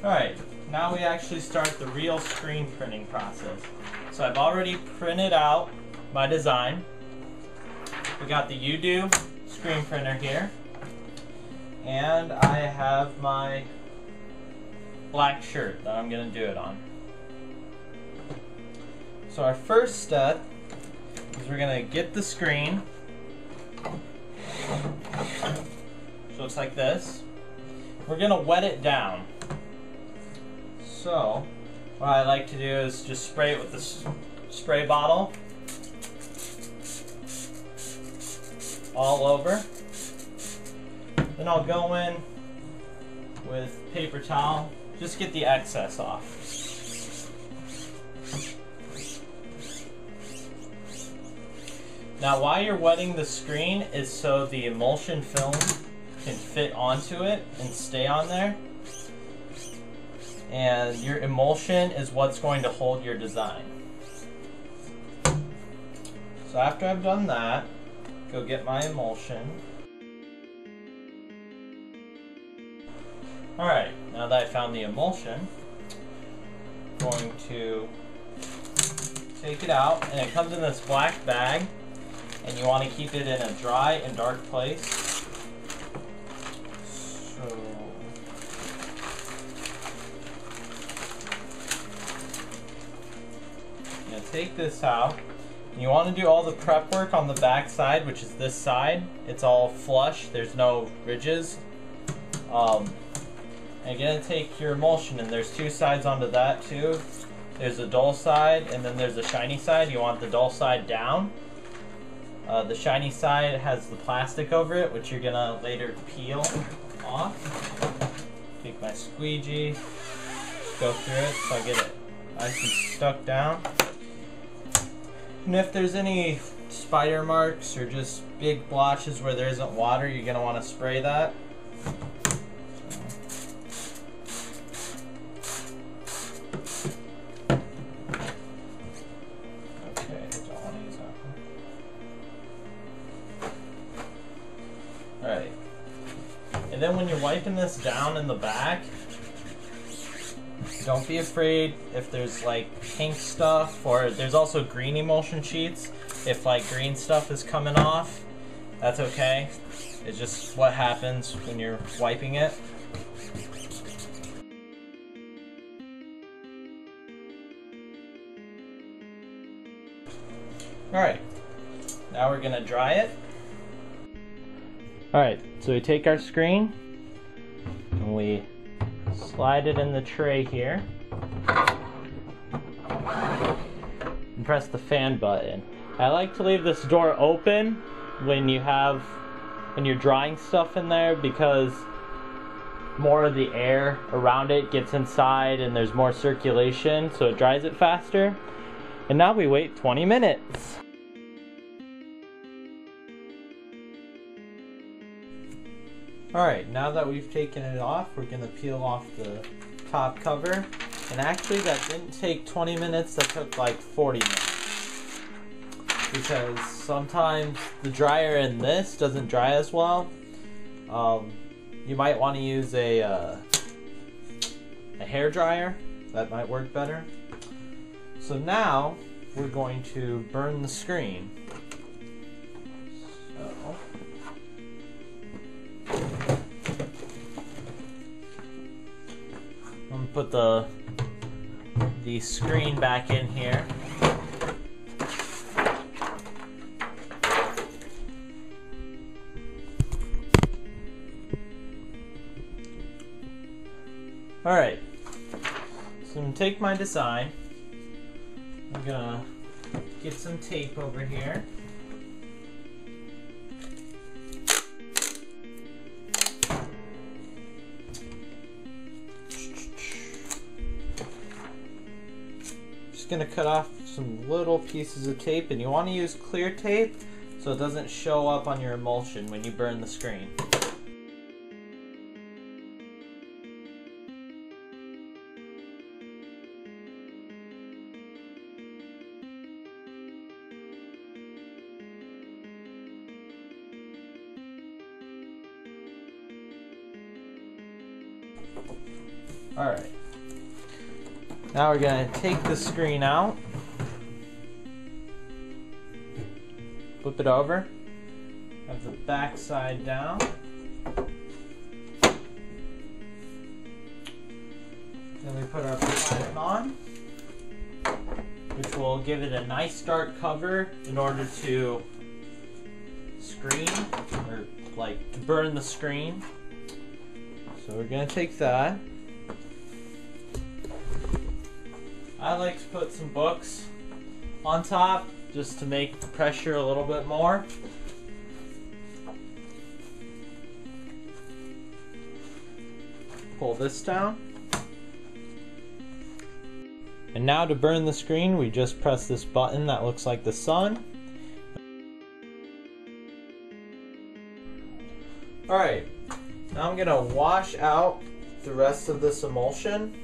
Alright, now we actually start the real screen printing process. So I've already printed out my design. We got the Yudu screen printer here. And I have my black shirt that I'm going to do it on. So our first step is we're going to get the screen. So it's like this. We're going to wet it down. So what I like to do is just spray it with the spray bottle all over. Then I'll go in with paper towel, just get the excess off. Now while you're wetting the screen is so the emulsion film can fit onto it and stay on there. And your emulsion is what's going to hold your design. So after I've done that, go get my emulsion. Alright, now that I found the emulsion, I'm going to take it out, and it comes in this black bag, and you want to keep it in a dry and dark place. So take this out. You want to do all the prep work on the back side, which is this side. It's all flush, there's no ridges. And you're going to take your emulsion, and there's two sides onto that too. There's a dull side and then there's a shiny side. You want the dull side down. The shiny side has the plastic over it, which you're going to later peel off. Take my squeegee, go through it so I get it nice and stuck down. And if there's any spider marks or just big blotches where there isn't water, you're going to want to spray that. Okay, I don't want to use that one. Alright. And then when you're wiping this down in the back, don't be afraid if there's like pink stuff, or there's also green emulsion sheets. If like green stuff is coming off, that's okay. It's just what happens when you're wiping it. Alright, now we're gonna dry it. Alright, so we take our screen and we slide it in the tray here and press the fan button. I like to leave this door open when you're drying stuff in there, because more of the air around it gets inside and there's more circulation, so it dries it faster. And now we wait 20 minutes. Alright, now that we've taken it off, we're going to peel off the top cover. And actually that didn't take 20 minutes, that took like 40 minutes. Because sometimes the dryer in this doesn't dry as well. You might want to use a hair dryer, that might work better. So now we're going to burn the screen. So I'm going to put the screen back in here. Alright, so I'm going to take my design. I'm going to get some tape over here. Going to cut off some little pieces of tape, and you want to use clear tape so it doesn't show up on your emulsion when you burn the screen. Alright. Now we're going to take the screen out. Flip it over. Have the back side down. Then we put our platen on, which will give it a nice dark cover in order to screen, or like to burn the screen. So we're gonna take that. I like to put some books on top just to make the pressure a little bit more. Pull this down. And now to burn the screen, we just press this button that looks like the sun. Alright, now I'm gonna wash out the rest of this emulsion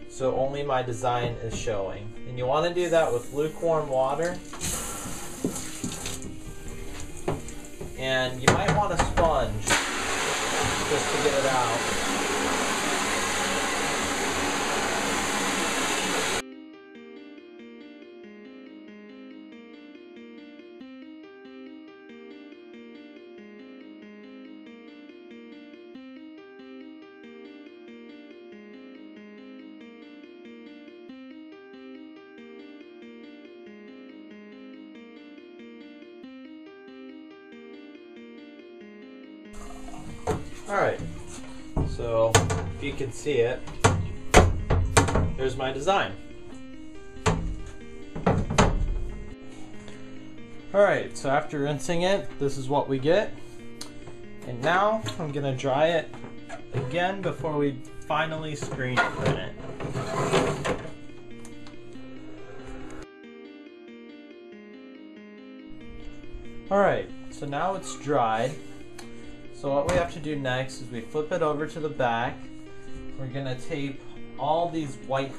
so only my design is showing. And you want to do that with lukewarm water. And you might want a sponge just to get it out. Alright, so if you can see it, here's my design. Alright, so after rinsing it, this is what we get. And now I'm going to dry it again before we finally screen print it. Alright, so now it's dried. So what we have to do next is we flip it over to the back. We're gonna tape all these white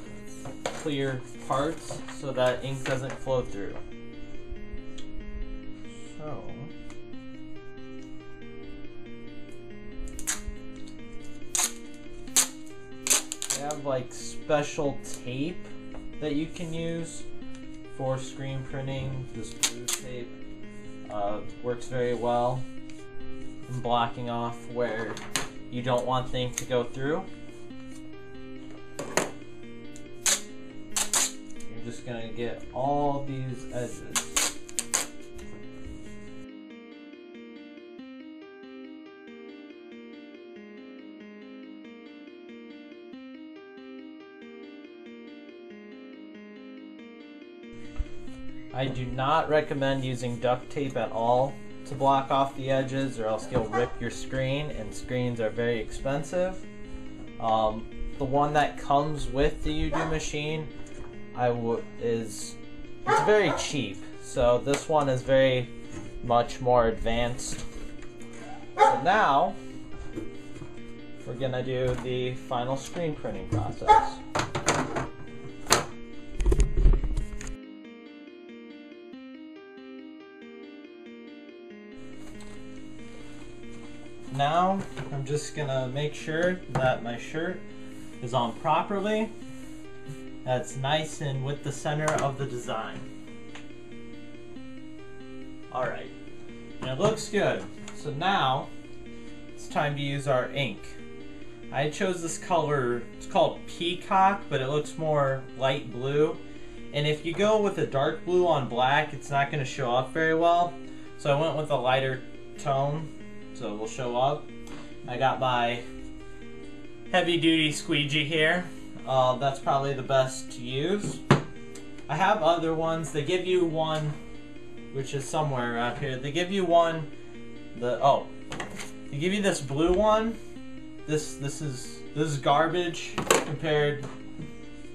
clear parts so that ink doesn't flow through. So we have like special tape that you can use for screen printing. This blue tape works very well. Blocking off where you don't want the ink to go through. You're just gonna get all these edges. I do not recommend using duct tape at all to block off the edges, or else you'll rip your screen, and screens are very expensive. The one that comes with the Yudu machine it's very cheap, so this one is very much more advanced. So now we're gonna do the final screen printing process. Now, I'm just gonna make sure that my shirt is on properly. That's nice and with the center of the design. Alright, and it looks good. So now, it's time to use our ink. I chose this color, it's called Peacock, but it looks more light blue. And if you go with a dark blue on black, it's not gonna show up very well. So I went with a lighter tone. So we'll show up. I got my heavy duty squeegee here. That's probably the best to use. I have other ones. They give you one, which is somewhere around here. They give you one. They give you this blue one. This is garbage compared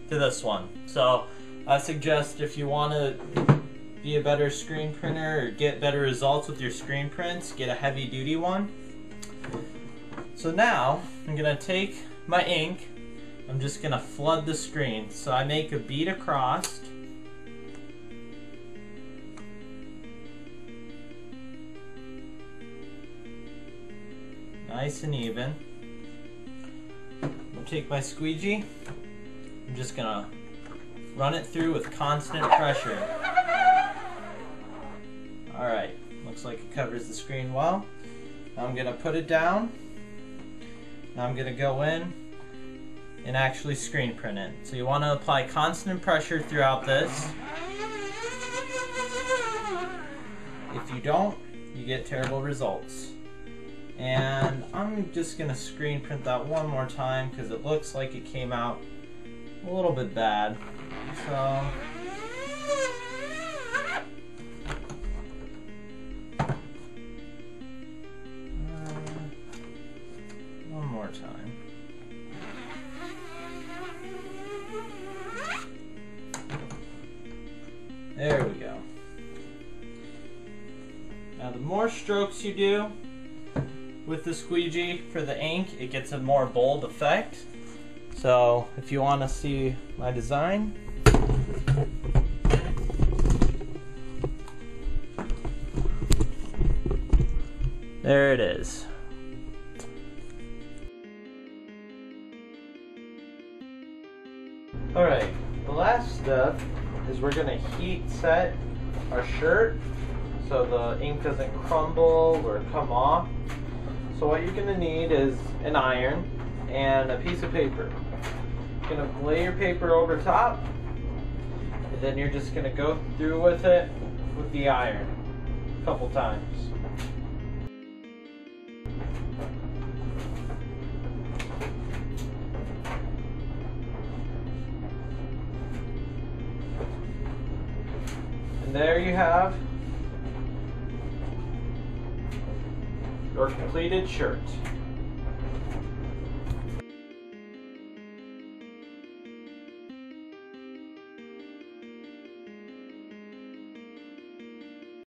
to this one. So I suggest if you want to be a better screen printer or get better results with your screen prints, get a heavy duty one. So now I'm gonna take my ink, I'm just gonna flood the screen. So I make a bead across, nice and even. take my squeegee. I'm just gonna run it through with constant pressure. Alright, looks like it covers the screen well. Now I'm gonna put it down. Now I'm gonna go in and actually screen print it. So you wanna apply constant pressure throughout this. If you don't, you get terrible results. And I'm just gonna screen print that one more time because it looks like it came out a little bit bad. So one more time. There we go. Now the more strokes you do with the squeegee for the ink, it gets a more bold effect. So if you want to see my design, there it is. Alright, the last step is we're going to heat set our shirt so the ink doesn't crumble or come off. So what you're going to need is an iron and a piece of paper. You're going to lay your paper over top, and then you're just going to go through with it with the iron a couple times. And there you have your completed shirt.